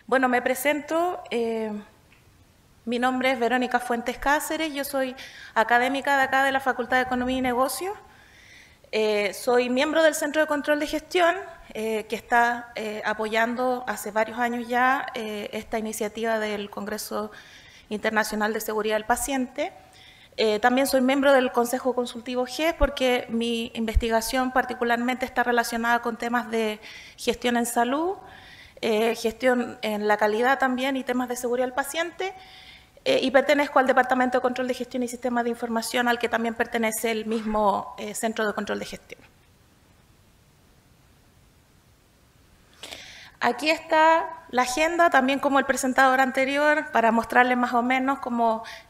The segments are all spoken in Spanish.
Bueno, me presento. Mi nombre es Verónica Fuentes Cáceres. Yo soy académica de acá de la Facultad de Economía y Negocios. Soy miembro del Centro de Control de Gestión, que está apoyando hace varios años ya esta iniciativa del Congreso Internacional de Seguridad del Paciente. También soy miembro del Consejo Consultivo GES porque mi investigación particularmente está relacionada con temas de gestión en salud, gestión en la calidad también y temas de seguridad del paciente, y pertenezco al Departamento de Control de Gestión y Sistemas de Información, al que también pertenece el mismo Centro de Control de Gestión. Aquí está la agenda, también como el presentador anterior, para mostrarles más o menos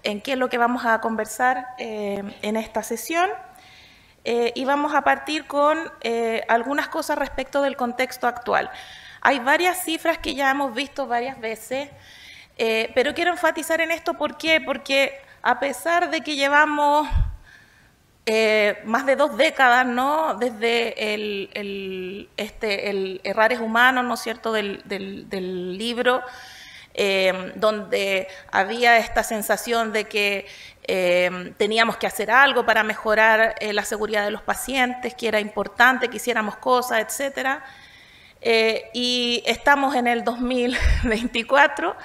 en qué es lo que vamos a conversar en esta sesión. Y vamos a partir con algunas cosas respecto del contexto actual. Hay varias cifras que ya hemos visto varias veces, pero quiero enfatizar en esto. ¿Por qué? Porque a pesar de que llevamos más de 2 décadas, ¿no?, desde el Errores Humanos, ¿no es cierto?, del libro, donde había esta sensación de que teníamos que hacer algo para mejorar la seguridad de los pacientes, que era importante que hiciéramos cosas, etcétera. Y estamos en el 2024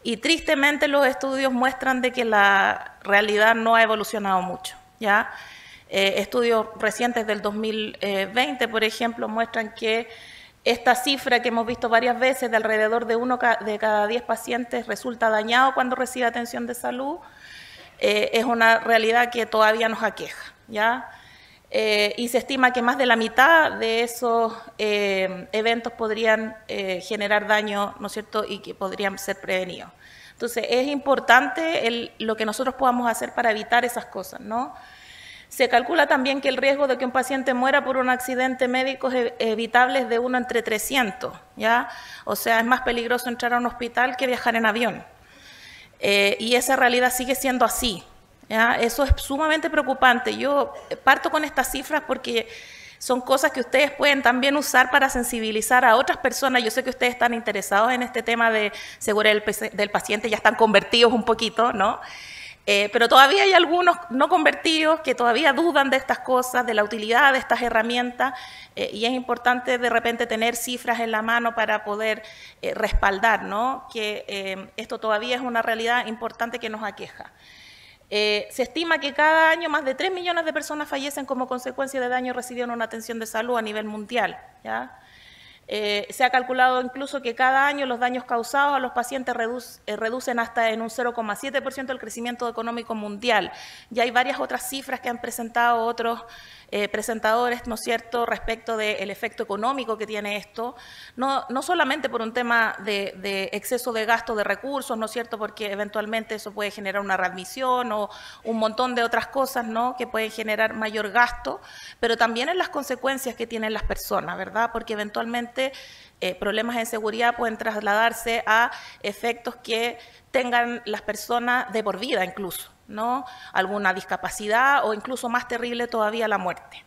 y tristemente los estudios muestran de que la realidad no ha evolucionado mucho, ¿ya? Estudios recientes del 2020, por ejemplo, muestran que esta cifra que hemos visto varias veces de alrededor de 1 de cada 10 pacientes resulta dañado cuando recibe atención de salud, es una realidad que todavía nos aqueja, ¿ya? Y se estima que más de la mitad de esos eventos podrían generar daño, ¿no es cierto?, y que podrían ser prevenidos. Entonces, es importante lo que nosotros podamos hacer para evitar esas cosas, ¿no? Se calcula también que el riesgo de que un paciente muera por un accidente médico es evitable de 1 entre 300, ¿ya? O sea, es más peligroso entrar a un hospital que viajar en avión. Y esa realidad sigue siendo así, ¿ya? Eso es sumamente preocupante. Yo parto con estas cifras porque son cosas que ustedes pueden también usar para sensibilizar a otras personas. Yo sé que ustedes están interesados en este tema de seguridad del paciente, ya están convertidos un poquito, ¿no? Pero todavía hay algunos no convertidos que todavía dudan de estas cosas, de la utilidad de estas herramientas, y es importante de repente tener cifras en la mano para poder respaldar, ¿no?, que esto todavía es una realidad importante que nos aqueja. Se estima que cada año más de 3 millones de personas fallecen como consecuencia de daño recibido en una atención de salud a nivel mundial, ¿ya? Se ha calculado incluso que cada año los daños causados a los pacientes reducen hasta en un 0,7% el crecimiento económico mundial. Ya hay varias otras cifras que han presentado otros presentadores, ¿no es cierto?, respecto del efecto económico que tiene esto, no solamente por un tema de exceso de gasto de recursos, ¿no es cierto?, porque eventualmente eso puede generar una readmisión o un montón de otras cosas, ¿no?, que pueden generar mayor gasto, pero también en las consecuencias que tienen las personas, ¿verdad?, porque eventualmente problemas de seguridad pueden trasladarse a efectos que tengan las personas de por vida incluso, ¿no?, alguna discapacidad o incluso más terrible todavía, la muerte.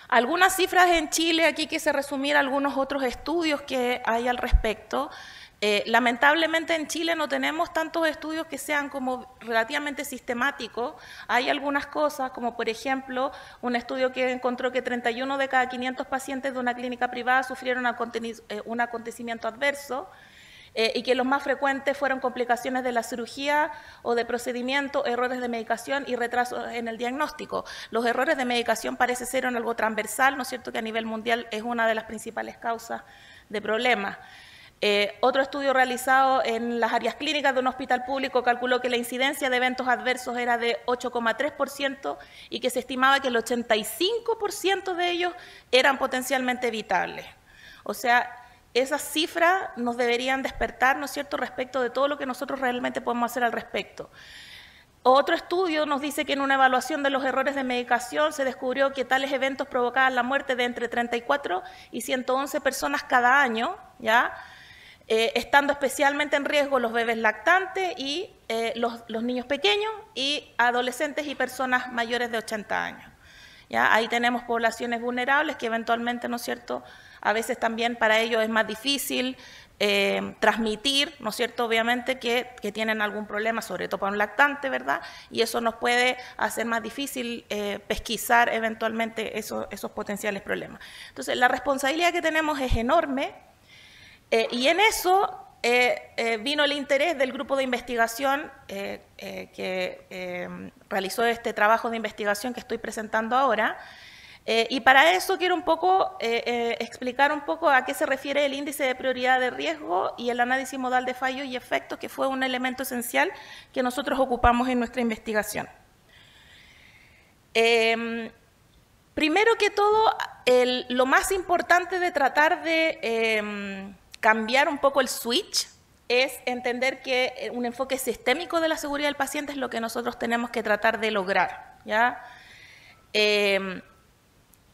Algunas cifras en Chile, aquí quise resumir algunos otros estudios que hay al respecto. Lamentablemente en Chile no tenemos tantos estudios que sean como relativamente sistemáticos. Hay algunas cosas, como por ejemplo, un estudio que encontró que 31 de cada 500 pacientes de una clínica privada sufrieron un acontecimiento adverso, y que los más frecuentes fueron complicaciones de la cirugía o de procedimiento, errores de medicación y retrasos en el diagnóstico. Los errores de medicación parece ser algo transversal, ¿no es cierto?, que a nivel mundial es una de las principales causas de problemas. Otro estudio realizado en las áreas clínicas de un hospital público calculó que la incidencia de eventos adversos era de 8,3% y que se estimaba que el 85% de ellos eran potencialmente evitables. O sea, esas cifras nos deberían despertar, ¿no es cierto?, respecto de todo lo que nosotros realmente podemos hacer al respecto. Otro estudio nos dice que en una evaluación de los errores de medicación se descubrió que tales eventos provocaban la muerte de entre 34 y 111 personas cada año, ¿ya?, estando especialmente en riesgo los bebés lactantes y los niños pequeños y adolescentes y personas mayores de 80 años. ¿Ya? Ahí tenemos poblaciones vulnerables que eventualmente, ¿no es cierto?, A veces también para ellos es más difícil transmitir, ¿no es cierto?, obviamente que tienen algún problema, sobre todo para un lactante, ¿verdad? Y eso nos puede hacer más difícil pesquisar eventualmente esos potenciales problemas. Entonces, la responsabilidad que tenemos es enorme y en eso vino el interés del grupo de investigación que realizó este trabajo de investigación que estoy presentando ahora. Y para eso quiero un poco explicar un poco a qué se refiere el índice de prioridad de riesgo y el análisis modal de fallos y efectos, que fue un elemento esencial que nosotros ocupamos en nuestra investigación. Primero que todo, lo más importante de tratar de cambiar un poco el switch es entender que un enfoque sistémico de la seguridad del paciente es lo que nosotros tenemos que tratar de lograr, ¿ya?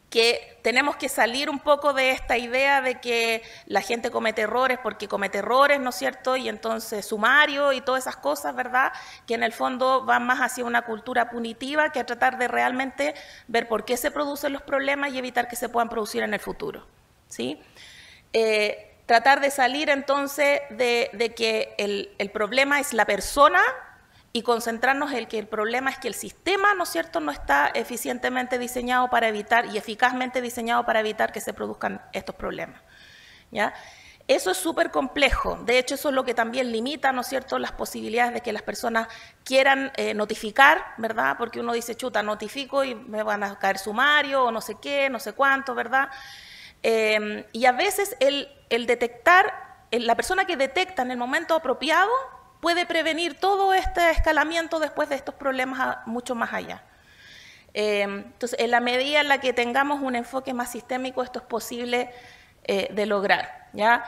Que tenemos que salir un poco de esta idea de que la gente comete errores porque comete errores, ¿no es cierto? Y entonces sumario y todas esas cosas, ¿verdad? Que en el fondo van más hacia una cultura punitiva que a tratar de realmente ver por qué se producen los problemas y evitar que se puedan producir en el futuro, ¿sí? Tratar de salir entonces de que el problema es la persona y concentrarnos en que el problema es que el sistema, ¿no es cierto?, no está eficientemente diseñado para evitar y eficazmente diseñado para evitar que se produzcan estos problemas, ¿ya? Eso es súper complejo. De hecho, eso es lo que también limita, ¿no es cierto?, las posibilidades de que las personas quieran notificar, ¿verdad? Porque uno dice, chuta, notifico y me van a caer sumario o no sé qué, no sé cuánto, ¿verdad? Y a veces el detectar, la persona que detecta en el momento apropiado puede prevenir todo este escalamiento después de estos problemas mucho más allá. Entonces, en la medida en la que tengamos un enfoque más sistémico, esto es posible de lograr, ¿ya?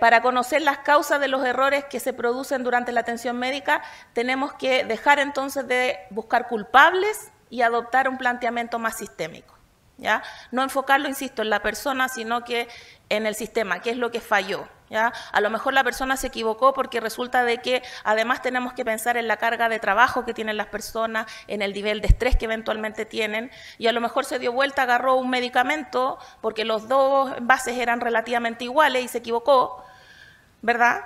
Para conocer las causas de los errores que se producen durante la atención médica, tenemos que dejar entonces de buscar culpables y adoptar un planteamiento más sistémico, ¿ya? No enfocarlo, insisto, en la persona, sino que en el sistema, qué es lo que falló, ¿ya? A lo mejor la persona se equivocó porque resulta de que además tenemos que pensar en la carga de trabajo que tienen las personas, en el nivel de estrés que eventualmente tienen, y a lo mejor se dio vuelta, agarró un medicamento porque los dos envases eran relativamente iguales y se equivocó, ¿verdad?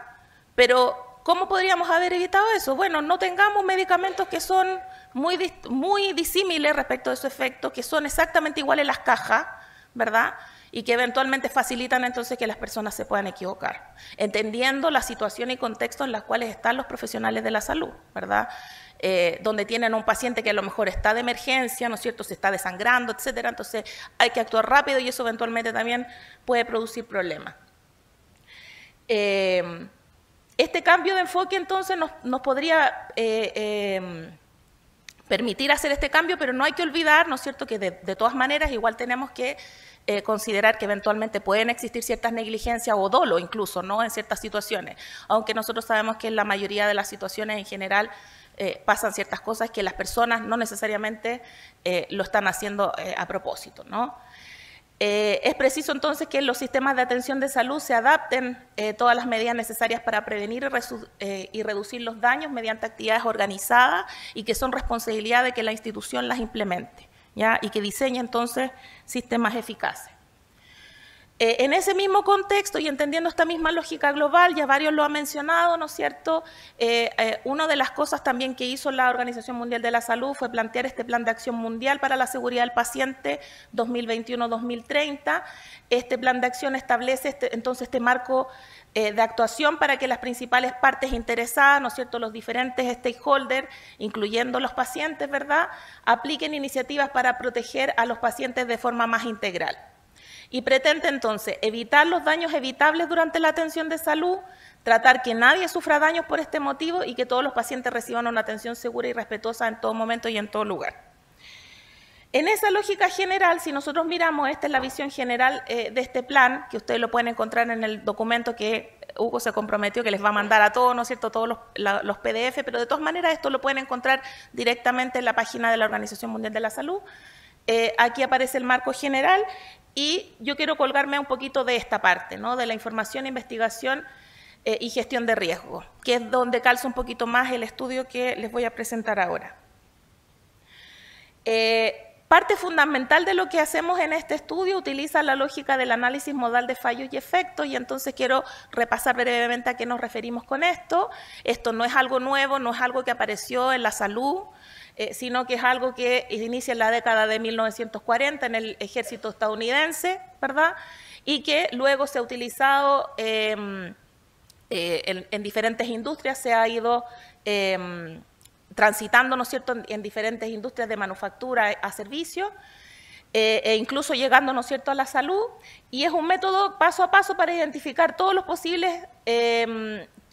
Pero ¿cómo podríamos haber evitado eso? Bueno, no tengamos medicamentos que son muy disímiles respecto de su efecto, que son exactamente iguales las cajas, ¿verdad? Y que eventualmente facilitan entonces que las personas se puedan equivocar, entendiendo la situación y contexto en las cuales están los profesionales de la salud, ¿verdad? Donde tienen a un paciente que a lo mejor está de emergencia, ¿no es cierto?, se está desangrando, etcétera, entonces hay que actuar rápido y eso eventualmente también puede producir problemas. Este cambio de enfoque entonces nos podría permitir hacer este cambio, pero no hay que olvidar, ¿no es cierto?, que de todas maneras igual tenemos que considerar que eventualmente pueden existir ciertas negligencias o dolo incluso, ¿no?, en ciertas situaciones, aunque nosotros sabemos que en la mayoría de las situaciones en general pasan ciertas cosas que las personas no necesariamente lo están haciendo a propósito, ¿no? Es preciso entonces que en los sistemas de atención de salud se adapten todas las medidas necesarias para prevenir y reducir los daños mediante actividades organizadas y que son responsabilidad de que la institución las implemente, ¿ya? Y que diseñe entonces sistemas eficaces. En ese mismo contexto y entendiendo esta misma lógica global, ya varios lo han mencionado, ¿no es cierto? Una de las cosas también que hizo la Organización Mundial de la Salud fue plantear este Plan de Acción Mundial para la Seguridad del Paciente 2021-2030. Este plan de acción establece entonces este marco de actuación para que las principales partes interesadas, ¿no es cierto?, los diferentes stakeholders, incluyendo los pacientes, ¿verdad?, apliquen iniciativas para proteger a los pacientes de forma más integral. Y pretende entonces evitar los daños evitables durante la atención de salud, tratar que nadie sufra daños por este motivo y que todos los pacientes reciban una atención segura y respetuosa en todo momento y en todo lugar. En esa lógica general, si nosotros miramos, esta es la visión general de este plan, que ustedes lo pueden encontrar en el documento que Hugo se comprometió que les va a mandar a todos, ¿no es cierto?, todos los PDF, pero de todas maneras esto lo pueden encontrar directamente en la página de la Organización Mundial de la Salud. Aquí aparece el marco general y yo quiero colgarme un poquito de esta parte, ¿no?, de la información, investigación y gestión de riesgo, que es donde calza un poquito más el estudio que les voy a presentar ahora. Parte fundamental de lo que hacemos en este estudio utiliza la lógica del análisis modal de fallos y efectos, y entonces quiero repasar brevemente a qué nos referimos con esto. Esto no es algo nuevo, no es algo que apareció en la salud, sino que es algo que inicia en la década de 1940 en el ejército estadounidense, ¿verdad? Y que luego se ha utilizado en diferentes industrias, se ha ido transitando, ¿no es cierto?, en diferentes industrias de manufactura a servicio, e incluso llegando, ¿no es cierto?, a la salud, y es un método paso a paso para identificar todos los posibles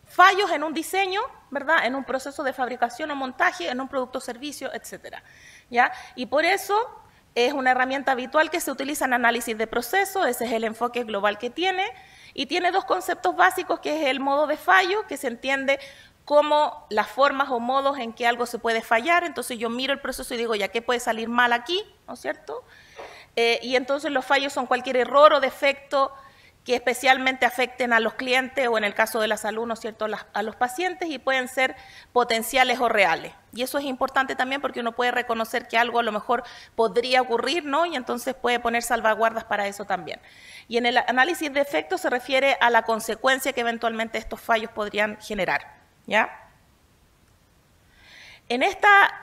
fallos en un diseño, ¿verdad?, en un proceso de fabricación o montaje, en un producto o servicio, etcétera, ¿ya? Y por eso es una herramienta habitual que se utiliza en análisis de procesos, ese es el enfoque global que tiene, y tiene dos conceptos básicos, que es el modo de fallo, que se entiende como las formas o modos en que algo se puede fallar. Entonces yo miro el proceso y digo, ya, ¿qué puede salir mal aquí? ¿No es cierto? Y entonces los fallos son cualquier error o defecto que especialmente afecten a los clientes o en el caso de la salud, ¿no es cierto?, a los pacientes, y pueden ser potenciales o reales. Y eso es importante también porque uno puede reconocer que algo a lo mejor podría ocurrir, ¿no? Y entonces puede poner salvaguardas para eso también. Y en el análisis de efectos se refiere a la consecuencia que eventualmente estos fallos podrían generar, ¿ya? En esta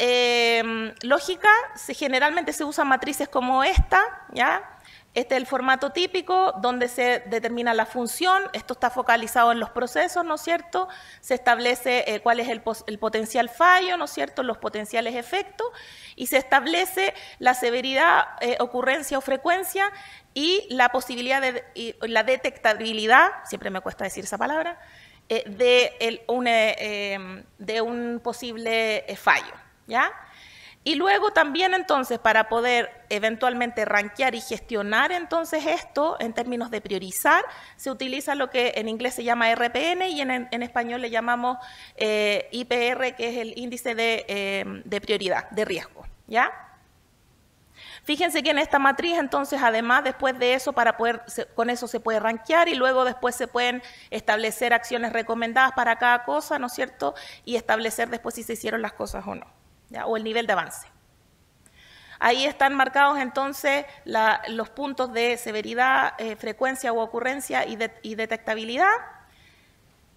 lógica generalmente se usan matrices como esta, ¿ya? Este es el formato típico donde se determina la función, esto está focalizado en los procesos, ¿no es cierto? Se establece cuál es el potencial fallo, ¿no es cierto?, los potenciales efectos, y se establece la severidad, ocurrencia o frecuencia y la posibilidad de la detectabilidad, siempre me cuesta decir esa palabra, de un posible fallo, ¿ya? Y luego también entonces para poder eventualmente rankear y gestionar entonces esto en términos de priorizar, se utiliza lo que en inglés se llama RPN y en español le llamamos IPR, que es el índice de prioridad, de riesgo, ¿ya? Fíjense que en esta matriz, entonces, además, después de eso, con eso se puede rankear y luego después se pueden establecer acciones recomendadas para cada cosa, ¿no es cierto? Y establecer después si se hicieron las cosas o no, ¿ya? O el nivel de avance. Ahí están marcados, entonces, los puntos de severidad, frecuencia u ocurrencia y detectabilidad.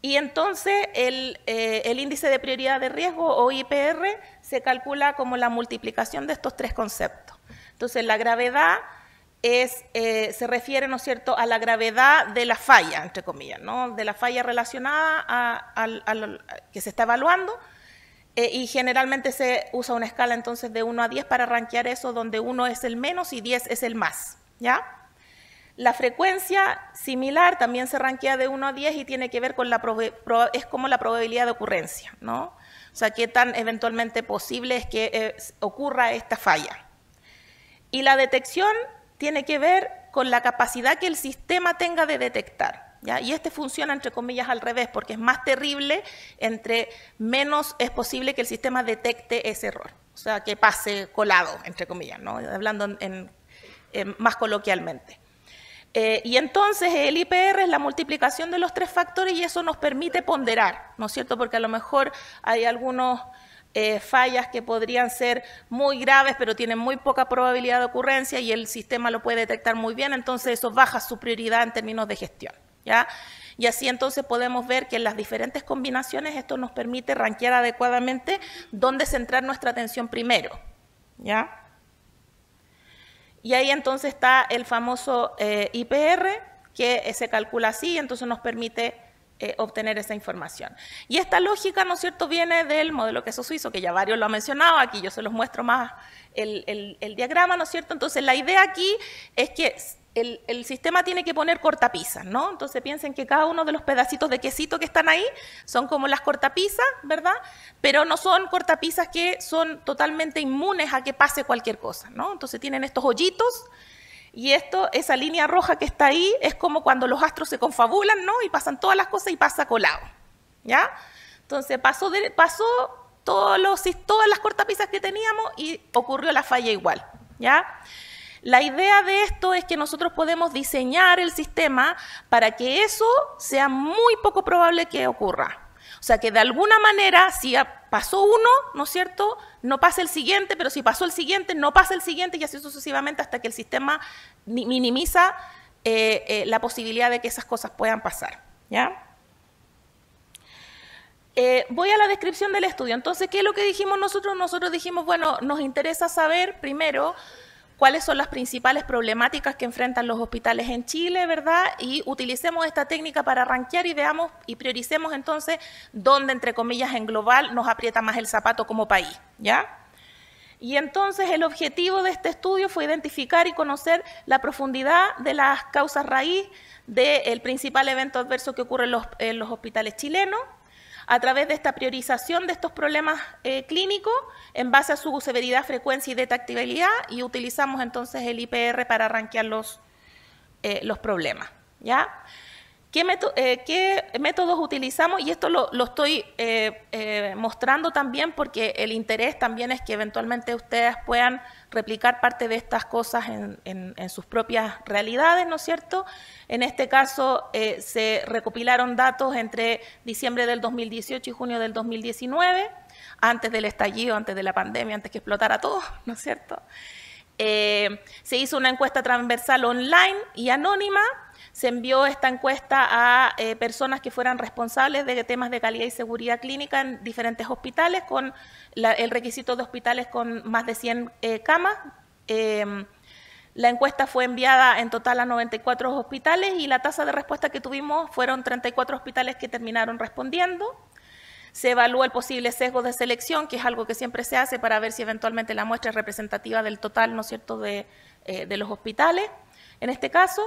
Y entonces el índice de prioridad de riesgo, o IPR, se calcula como la multiplicación de estos tres conceptos. Entonces, la gravedad se refiere, ¿no es cierto?, a la gravedad de la falla, entre comillas, ¿no?, de la falla relacionada a que se está evaluando, y generalmente se usa una escala entonces de 1 a 10 para rankear eso, donde 1 es el menos y 10 es el más, ¿ya? La frecuencia similar también se rankea de 1 a 10 y tiene que ver con es como la probabilidad de ocurrencia, ¿no? O sea, qué tan eventualmente posible es que ocurra esta falla. Y la detección tiene que ver con la capacidad que el sistema tenga de detectar, ¿ya? Y funciona entre comillas al revés, porque es más terrible, entre menos es posible que el sistema detecte ese error, o sea, que pase colado, entre comillas, ¿no?, hablando más coloquialmente. Y entonces el IPR es la multiplicación de los tres factores y eso nos permite ponderar, ¿no es cierto?, porque a lo mejor hay algunos fallas que podrían ser muy graves, pero tienen muy poca probabilidad de ocurrencia y el sistema lo puede detectar muy bien, entonces eso baja su prioridad en términos de gestión, ¿ya? Y así entonces podemos ver que en las diferentes combinaciones esto nos permite rankear adecuadamente dónde centrar nuestra atención primero, ¿ya? Y ahí entonces está el famoso IPR, que se calcula así, entonces nos permite obtener esa información. Y esta lógica, ¿no es cierto?, viene del modelo queso suizo, que ya varios lo han mencionado, aquí yo se los muestro más el diagrama, ¿no es cierto? Entonces la idea aquí es que el sistema tiene que poner cortapisas, ¿no? Entonces piensen que cada uno de los pedacitos de quesito que están ahí son como las cortapisas, ¿verdad? Pero no son cortapisas que son totalmente inmunes a que pase cualquier cosa, ¿no? Entonces tienen estos hoyitos y esa línea roja que está ahí es como cuando los astros se confabulan, ¿no? Y pasan todas las cosas y pasa colado, ¿ya? Entonces pasó todas las cortapisas que teníamos y ocurrió la falla igual, ¿ya? La idea de esto es que nosotros podemos diseñar el sistema para que eso sea muy poco probable que ocurra. O sea, que de alguna manera, si pasó uno, ¿no es cierto?, no pasa el siguiente, pero si pasó el siguiente, no pasa el siguiente, y así sucesivamente hasta que el sistema minimiza la posibilidad de que esas cosas puedan pasar, ¿ya? Voy a la descripción del estudio. Entonces, ¿qué es lo que dijimos nosotros? Nosotros dijimos, bueno, nos interesa saber primero cuáles son las principales problemáticas que enfrentan los hospitales en Chile, ¿verdad? Y utilicemos esta técnica para rankear y veamos y prioricemos entonces dónde, entre comillas, en global nos aprieta más el zapato como país, ¿ya? Y entonces el objetivo de este estudio fue identificar y conocer la profundidad de las causas raíz del principal evento adverso que ocurre en los hospitales chilenos, a través de esta priorización de estos problemas clínicos en base a su severidad, frecuencia y detectabilidad, y utilizamos entonces el IPR para rankear los problemas, ¿ya? ¿Qué métodos utilizamos? Y esto lo estoy mostrando también porque el interés también es que eventualmente ustedes puedan replicar parte de estas cosas en sus propias realidades, ¿no es cierto? En este caso se recopilaron datos entre diciembre del 2018 y junio del 2019, antes del estallido, antes de la pandemia, antes que explotara todo, ¿no es cierto? Se hizo una encuesta transversal online y anónima. Se envió esta encuesta a personas que fueran responsables de temas de calidad y seguridad clínica en diferentes hospitales, con el requisito de hospitales con más de 100 camas. La encuesta fue enviada en total a 94 hospitales y la tasa de respuesta que tuvimos fueron 34 hospitales que terminaron respondiendo. Se evaluó el posible sesgo de selección, que es algo que siempre se hace para ver si eventualmente la muestra es representativa del total, ¿no es cierto?, de los hospitales. En este caso,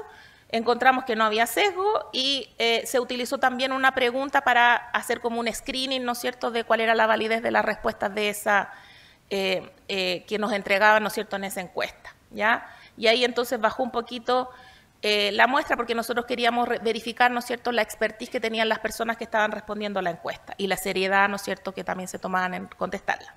encontramos que no había sesgo y se utilizó también una pregunta para hacer como un screening, ¿no es cierto?, de cuál era la validez de las respuestas de esa que nos entregaban, ¿no es cierto?, en esa encuesta, ¿ya? Y ahí entonces bajó un poquito la muestra porque nosotros queríamos verificar, ¿no es cierto?, la expertise que tenían las personas que estaban respondiendo a la encuesta y la seriedad, ¿no es cierto?, que también se tomaban en contestarla.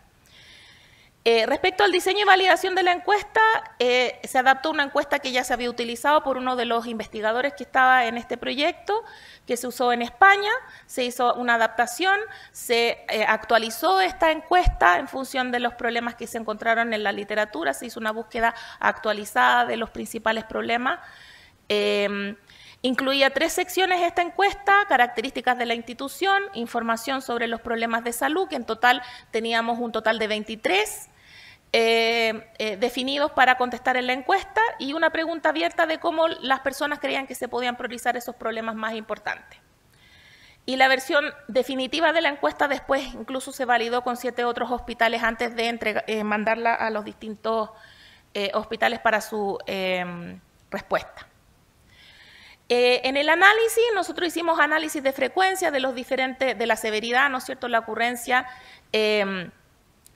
Respecto al diseño y validación de la encuesta, se adaptó una encuesta que ya se había utilizado por uno de los investigadores que estaba en este proyecto, que se usó en España. Se hizo una adaptación, se actualizó esta encuesta en función de los problemas que se encontraron en la literatura, se hizo una búsqueda actualizada de los principales problemas. Incluía 3 secciones esta encuesta: características de la institución, información sobre los problemas de salud, que en total teníamos un total de 23 definidos para contestar en la encuesta, y una pregunta abierta de cómo las personas creían que se podían priorizar esos problemas más importantes. Y la versión definitiva de la encuesta después incluso se validó con 7 otros hospitales antes de mandarla a los distintos hospitales para su respuesta. En el análisis, nosotros hicimos análisis de frecuencia de la severidad, ¿no es cierto?, la ocurrencia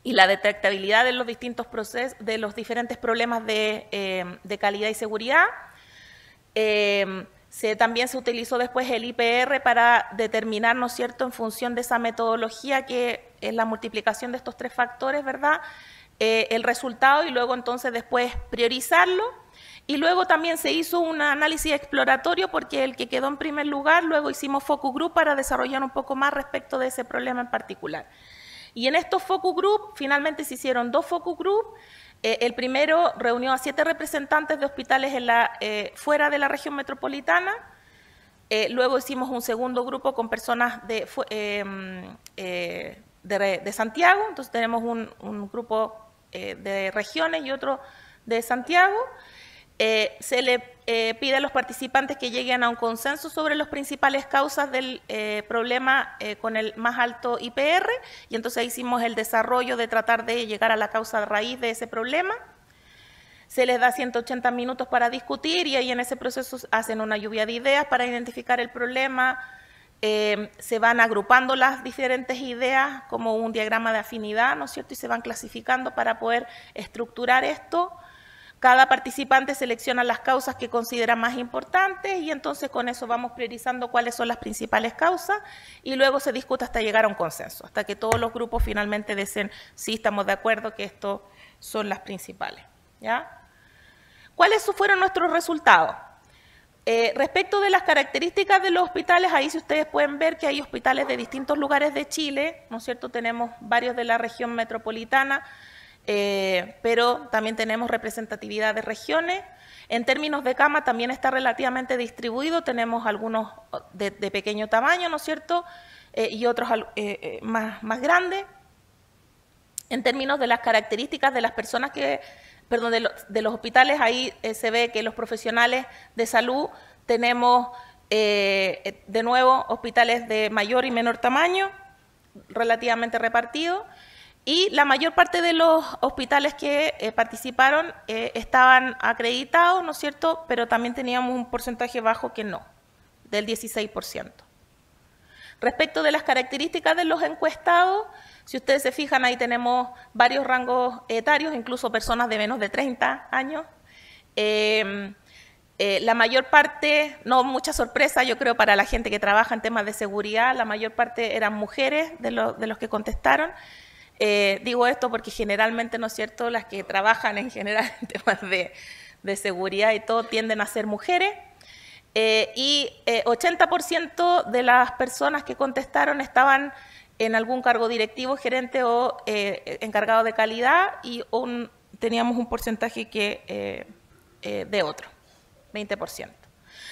y la detectabilidad de los distintos procesos, de los diferentes problemas de calidad y seguridad. También se utilizó después el IPR para determinar, ¿no es cierto?, en función de esa metodología que es la multiplicación de estos 3 factores, ¿verdad?, el resultado, y luego entonces después priorizarlo. Y luego también se hizo un análisis exploratorio porque el que quedó en primer lugar, luego hicimos focus group para desarrollar un poco más respecto de ese problema en particular. Y en estos focus group, finalmente se hicieron 2 focus group. El primero reunió a 7 representantes de hospitales fuera de la región metropolitana. Luego hicimos un segundo grupo con personas de Santiago. Entonces tenemos un grupo de regiones y otro de Santiago. Se le pide a los participantes que lleguen a un consenso sobre las principales causas del problema con el más alto IPR, y entonces hicimos el desarrollo de tratar de llegar a la causa raíz de ese problema. Se les da 180 minutos para discutir y ahí en ese proceso hacen una lluvia de ideas para identificar el problema. Se van agrupando las diferentes ideas como un diagrama de afinidad, ¿no es cierto?, y se van clasificando para poder estructurar esto. Cada participante selecciona las causas que considera más importantes y entonces con eso vamos priorizando cuáles son las principales causas y luego se discute hasta llegar a un consenso, hasta que todos los grupos finalmente dicen sí, estamos de acuerdo que estos son las principales, ¿ya? ¿Cuáles fueron nuestros resultados? Respecto de las características de los hospitales, ahí si ustedes pueden ver que hay hospitales de distintos lugares de Chile, ¿no es cierto? Tenemos varios de la región metropolitana, pero también tenemos representatividad de regiones. En términos de cama también está relativamente distribuido, tenemos algunos de pequeño tamaño, ¿no es cierto? Y otros más grandes. En términos de las características de las personas que, perdón, de los hospitales, ahí se ve que los profesionales de salud tenemos de nuevo hospitales de mayor y menor tamaño, relativamente repartidos, y la mayor parte de los hospitales que participaron estaban acreditados, ¿no es cierto?, pero también teníamos un porcentaje bajo que no, del 16%. Respecto de las características de los encuestados, si ustedes se fijan, ahí tenemos varios rangos etarios, incluso personas de menos de 30 años. La mayor parte, no mucha sorpresa, yo creo, para la gente que trabaja en temas de seguridad, la mayor parte eran mujeres de los que contestaron. Digo esto porque generalmente, ¿no es cierto?, las que trabajan en general en temas de seguridad y todo tienden a ser mujeres. Y 80% de las personas que contestaron estaban en algún cargo directivo, gerente o encargado de calidad, y teníamos un porcentaje de otro, 20%.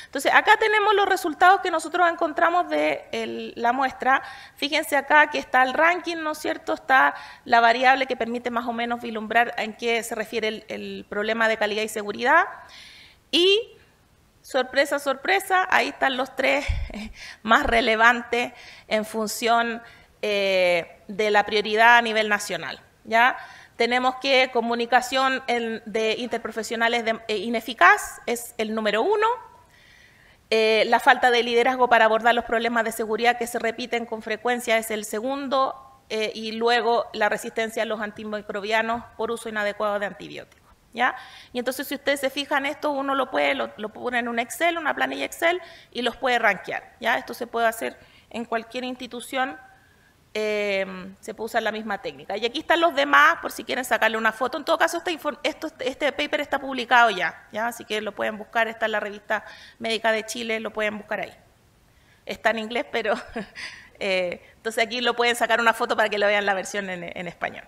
Entonces, acá tenemos los resultados que nosotros encontramos de la muestra. Fíjense acá que está el ranking, ¿no es cierto? Está la variable que permite más o menos vislumbrar en qué se refiere el problema de calidad y seguridad. Y, sorpresa, sorpresa, ahí están los tres más relevantes en función de la prioridad a nivel nacional, ¿ya? Tenemos que comunicación de interprofesionales ineficaz es el número 1, la falta de liderazgo para abordar los problemas de seguridad que se repiten con frecuencia es el segundo, y luego la resistencia a los antimicrobianos por uso inadecuado de antibióticos, ¿ya? Y entonces, si ustedes se fijan esto, uno lo pone en un Excel, una planilla Excel, y los puede rankear, ¿ya? Esto se puede hacer en cualquier institución, se puede usar la misma técnica. Y aquí están los demás, por si quieren sacarle una foto. En todo caso, este paper está publicado ya, así que lo pueden buscar, está en la Revista Médica de Chile, lo pueden buscar ahí. Está en inglés, pero entonces aquí lo pueden sacar una foto para que lo vean la versión en español.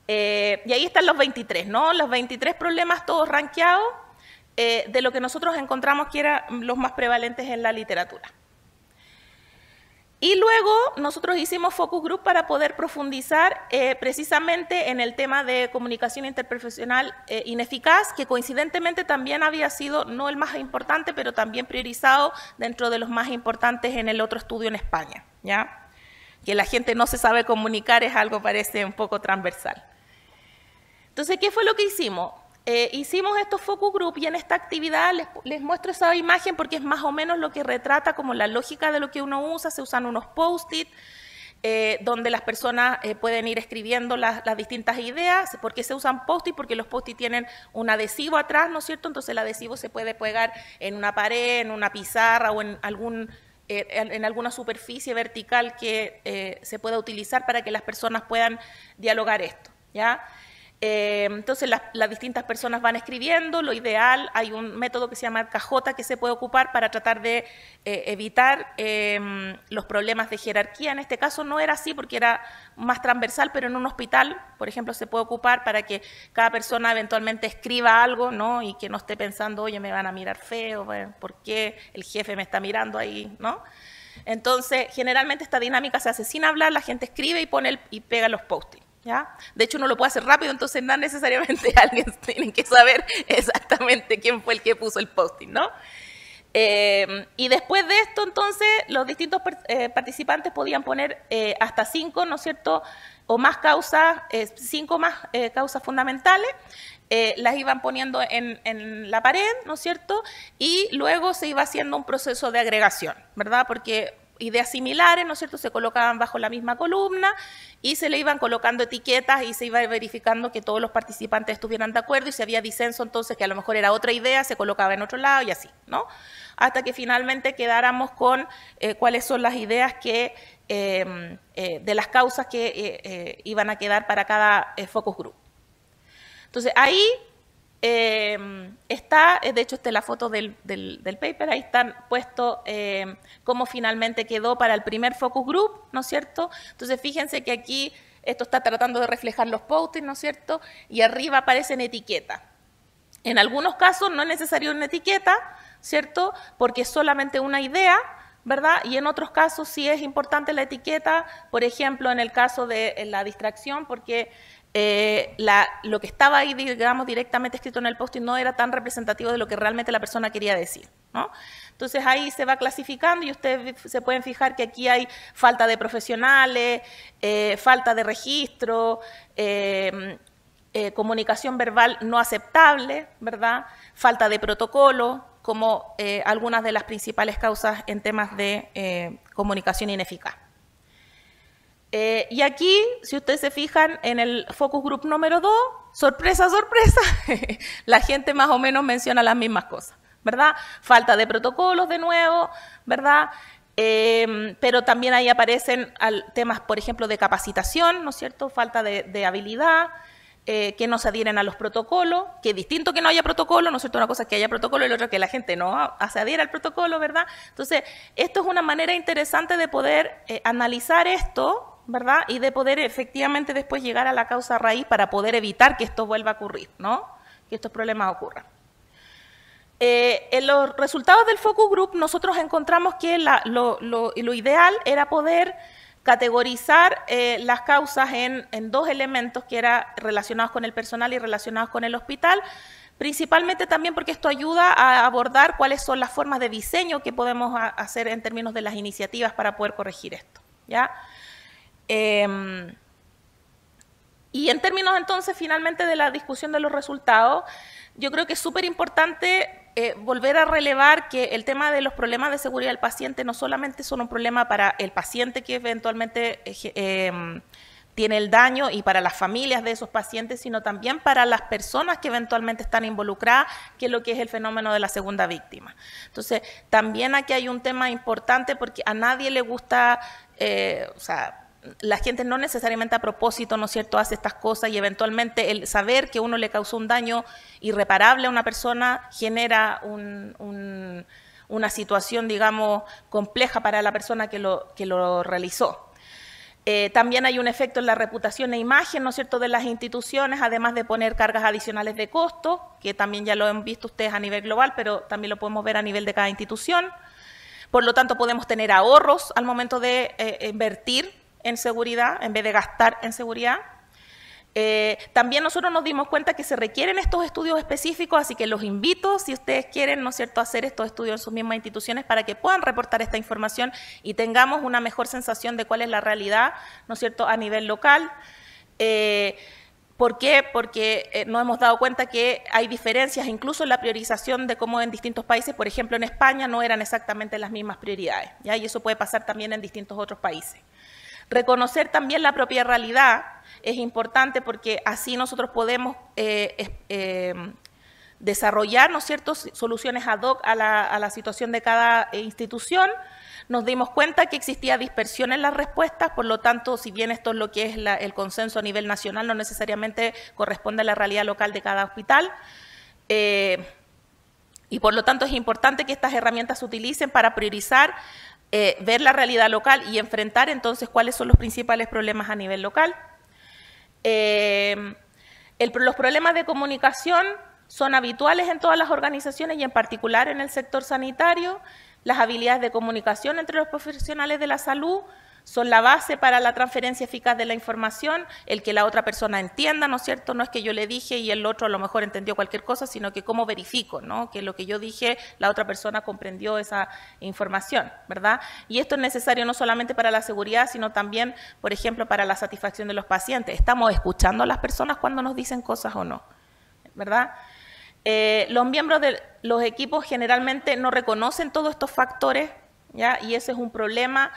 Y ahí están los 23, ¿no? Los 23 problemas todos rankeados de lo que nosotros encontramos que eran los más prevalentes en la literatura. Y luego nosotros hicimos focus group para poder profundizar precisamente en el tema de comunicación interprofesional ineficaz, que coincidentemente también había sido, no el más importante, pero también priorizado dentro de los más importantes en el otro estudio en España, ¿ya? Que la gente no se sabe comunicar es algo, parece, un poco transversal. Entonces, ¿qué fue lo que hicimos? Hicimos estos focus group y en esta actividad les muestro esa imagen porque es más o menos lo que retrata como la lógica de lo que uno usa. Se usan unos post-it donde las personas pueden ir escribiendo las distintas ideas. ¿Por qué se usan post-it? Porque los post-it tienen un adhesivo atrás, ¿no es cierto? Entonces el adhesivo se puede pegar en una pared, en una pizarra o en alguna superficie vertical que se pueda utilizar para que las personas puedan dialogar esto, ¿ya? Entonces las distintas personas van escribiendo. Lo ideal, hay un método que se llama KJ que se puede ocupar para tratar de evitar los problemas de jerarquía. En este caso no era así porque era más transversal, pero en un hospital, por ejemplo, se puede ocupar para que cada persona eventualmente escriba algo, ¿no? Y que no esté pensando, oye, me van a mirar feo, ¿por qué el jefe me está mirando ahí, ¿no? Entonces, generalmente esta dinámica se hace sin hablar, la gente escribe y pega los post-it. ¿Ya? De hecho, uno lo puede hacer rápido, entonces no necesariamente alguien tiene que saber exactamente quién fue el que puso el post-it, ¿no? Y después de esto, entonces, los distintos participantes podían poner hasta 5, ¿no es cierto?, o más causas, 5 más causas fundamentales, las iban poniendo en la pared, ¿no es cierto?, y luego se iba haciendo un proceso de agregación, ¿verdad?, porque ideas similares, ¿no es cierto?, se colocaban bajo la misma columna y se le iban colocando etiquetas y se iba verificando que todos los participantes estuvieran de acuerdo, y si había disenso, entonces, que a lo mejor era otra idea, se colocaba en otro lado y así, ¿no? Hasta que finalmente quedáramos con cuáles son las ideas que, de las causas que iban a quedar para cada focus group. Entonces, ahí está, de hecho esta es la foto del paper, ahí están puestos cómo finalmente quedó para el primer focus group, ¿no es cierto? Entonces fíjense que aquí esto está tratando de reflejar los post-its, ¿no es cierto? Y arriba aparecen etiquetas. En algunos casos no es necesario una etiqueta, ¿cierto? Porque es solamente una idea, ¿verdad? Y en otros casos sí es importante la etiqueta, por ejemplo, en el caso de la distracción, porque lo que estaba ahí, digamos, directamente escrito en el post-it no era tan representativo de lo que realmente la persona quería decir, ¿no? Entonces ahí se va clasificando y ustedes se pueden fijar que aquí hay falta de profesionales, falta de registro, comunicación verbal no aceptable, ¿verdad? Falta de protocolo, como algunas de las principales causas en temas de comunicación ineficaz. Y aquí, si ustedes se fijan en el focus group número 2, sorpresa, sorpresa, la gente más o menos menciona las mismas cosas, ¿verdad? Falta de protocolos de nuevo, ¿verdad? Pero también ahí aparecen temas, por ejemplo, de capacitación, ¿no es cierto? Falta de habilidad, que no se adhieren a los protocolos, que es distinto que no haya protocolo, ¿no es cierto? Una cosa es que haya protocolo y la otra que la gente no se adhiera al protocolo, ¿verdad? Entonces, esto es una manera interesante de poder analizar esto, ¿verdad? Y de poder efectivamente después llegar a la causa raíz para poder evitar que esto vuelva a ocurrir, ¿no? Que estos problemas ocurran. En los resultados del focus group nosotros encontramos que lo ideal era poder categorizar las causas en dos elementos que eran relacionados con el personal y relacionados con el hospital, principalmente también porque esto ayuda a abordar cuáles son las formas de diseño que podemos hacer en términos de las iniciativas para poder corregir esto, ¿ya? Y en términos entonces finalmente de la discusión de los resultados, yo creo que es súper importante volver a relevar que el tema de los problemas de seguridad del paciente no solamente son un problema para el paciente que eventualmente tiene el daño y para las familias de esos pacientes, sino también para las personas que eventualmente están involucradas, que es lo que es el fenómeno de la segunda víctima. Entonces, también aquí hay un tema importante porque a nadie le gusta, o sea, la gente no necesariamente a propósito, ¿no es cierto?, hace estas cosas y eventualmente el saber que uno le causó un daño irreparable a una persona genera una situación, digamos, compleja para la persona que lo realizó. También hay un efecto en la reputación e imagen, ¿no es cierto?, de las instituciones, además de poner cargas adicionales de costo, que también ya lo han visto ustedes a nivel global, pero también lo podemos ver a nivel de cada institución. Por lo tanto, podemos tener ahorros al momento de invertir en seguridad, en vez de gastar en seguridad. También nosotros nos dimos cuenta que se requieren estos estudios específicos, así que los invito, si ustedes quieren, ¿no es cierto?, hacer estos estudios en sus mismas instituciones para que puedan reportar esta información y tengamos una mejor sensación de cuál es la realidad, ¿no es cierto?, a nivel local. ¿Por qué? Porque nos hemos dado cuenta que hay diferencias incluso en la priorización de cómo en distintos países, por ejemplo en España, no eran exactamente las mismas prioridades, ¿ya? Y eso puede pasar también en distintos otros países. Reconocer también la propia realidad es importante porque así nosotros podemos desarrollar, ¿no es cierto?, soluciones ad hoc a la situación de cada institución. Nos dimos cuenta que existía dispersión en las respuestas, por lo tanto, si bien esto es lo que es el consenso a nivel nacional, no necesariamente corresponde a la realidad local de cada hospital. Y por lo tanto es importante que estas herramientas se utilicen para priorizar, ver la realidad local y enfrentar entonces cuáles son los principales problemas a nivel local. Los problemas de comunicación son habituales en todas las organizaciones y en particular en el sector sanitario. Las habilidades de comunicación entre los profesionales de la salud son la base para la transferencia eficaz de la información, el que la otra persona entienda, ¿no es cierto? No es que yo le dije y el otro a lo mejor entendió cualquier cosa, sino que cómo verifico, ¿no?, que lo que yo dije, la otra persona comprendió esa información, ¿verdad? Y esto es necesario no solamente para la seguridad, sino también, por ejemplo, para la satisfacción de los pacientes. ¿Estamos escuchando a las personas cuando nos dicen cosas o no? ¿Verdad? Los miembros de los equipos generalmente no reconocen todos estos factores, ¿ya? Y ese es un problema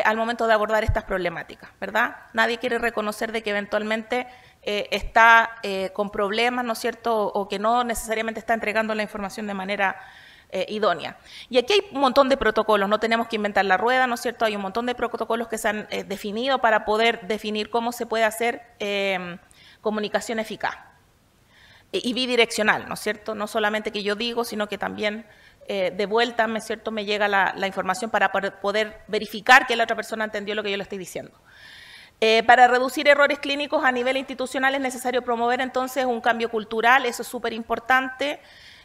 al momento de abordar estas problemáticas, ¿verdad? Nadie quiere reconocer de que eventualmente está con problemas, ¿no es cierto?, o que no necesariamente está entregando la información de manera idónea. Y aquí hay un montón de protocolos, no tenemos que inventar la rueda, ¿no es cierto? Hay un montón de protocolos que se han definido para poder definir cómo se puede hacer comunicación eficaz. y bidireccional, ¿no es cierto? No solamente que yo digo, sino que también de vuelta, ¿no es cierto?, me llega la información para poder verificar que la otra persona entendió lo que yo le estoy diciendo. Para reducir errores clínicos a nivel institucional es necesario promover entonces un cambio cultural, eso es súper importante,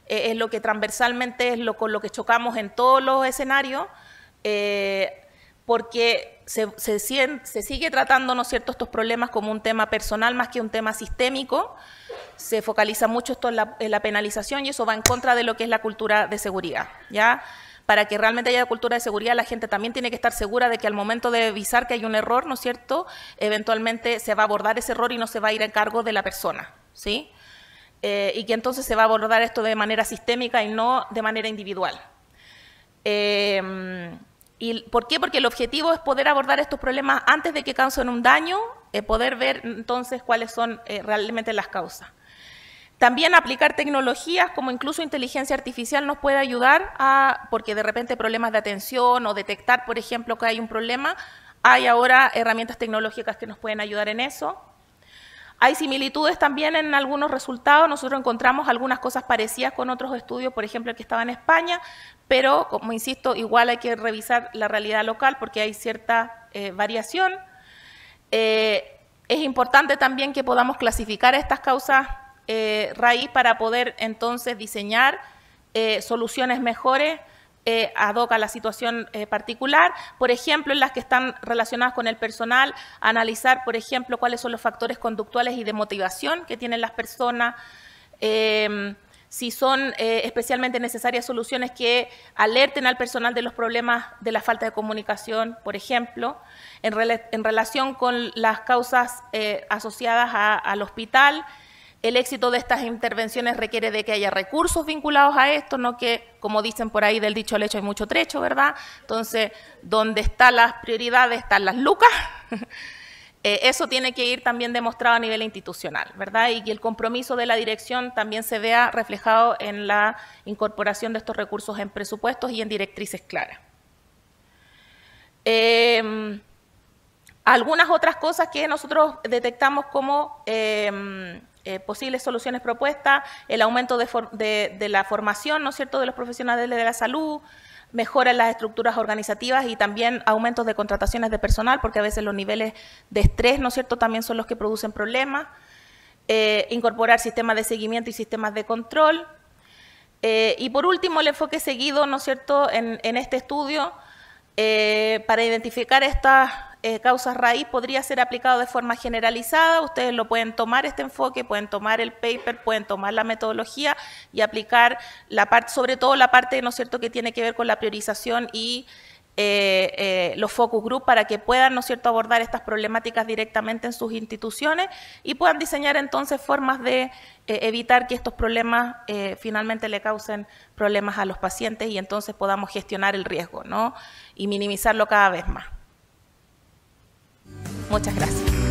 es lo que transversalmente es con lo que chocamos en todos los escenarios, porque se sigue tratando, ¿no es cierto?, estos problemas como un tema personal más que un tema sistémico. Se focaliza mucho esto en la penalización y eso va en contra de lo que es la cultura de seguridad, ¿ya? Para que realmente haya cultura de seguridad, la gente también tiene que estar segura de que al momento de avisar que hay un error, ¿no es cierto?, eventualmente se va a abordar ese error y no se va a ir a cargo de la persona, ¿sí? Y que entonces se va a abordar esto de manera sistémica y no de manera individual. ¿Y por qué? Porque el objetivo es poder abordar estos problemas antes de que causen un daño, poder ver entonces cuáles son realmente las causas. También aplicar tecnologías como incluso inteligencia artificial nos puede ayudar porque de repente problemas de atención o detectar, por ejemplo, que hay un problema, hay ahora herramientas tecnológicas que nos pueden ayudar en eso. Hay similitudes también en algunos resultados, nosotros encontramos algunas cosas parecidas con otros estudios, por ejemplo, el que estaba en España, pero, como insisto, igual hay que revisar la realidad local porque hay cierta variación. Es importante también que podamos clasificar estas causas raíz para poder entonces diseñar soluciones mejores ad hoc a la situación particular, por ejemplo, en las que están relacionadas con el personal, analizar, por ejemplo, cuáles son los factores conductuales y de motivación que tienen las personas, si son especialmente necesarias soluciones que alerten al personal de los problemas de la falta de comunicación, por ejemplo, en relación con las causas asociadas al hospital. El éxito de estas intervenciones requiere de que haya recursos vinculados a esto, no que, como dicen por ahí, del dicho al hecho hay mucho trecho, ¿verdad? Entonces, donde están las prioridades, están las lucas. Eso tiene que ir también demostrado a nivel institucional, ¿verdad? Y que el compromiso de la dirección también se vea reflejado en la incorporación de estos recursos en presupuestos y en directrices claras. Algunas otras cosas que nosotros detectamos como posibles soluciones propuestas, el aumento de la formación, ¿no es cierto?, de los profesionales de la salud, mejora en las estructuras organizativas y también aumentos de contrataciones de personal, porque a veces los niveles de estrés, ¿no es cierto?, también son los que producen problemas. Incorporar sistemas de seguimiento y sistemas de control. Y por último, el enfoque seguido, ¿no es cierto?, en este estudio, para identificar estas causas raíz podría ser aplicado de forma generalizada. Ustedes lo pueden tomar este enfoque, pueden tomar el paper, pueden tomar la metodología y aplicar la parte, sobre todo la parte, ¿no es cierto?, que tiene que ver con la priorización y los focus group para que puedan, ¿no es cierto?, abordar estas problemáticas directamente en sus instituciones y puedan diseñar entonces formas de evitar que estos problemas finalmente le causen problemas a los pacientes y entonces podamos gestionar el riesgo, ¿no?, y minimizarlo cada vez más. Muchas gracias.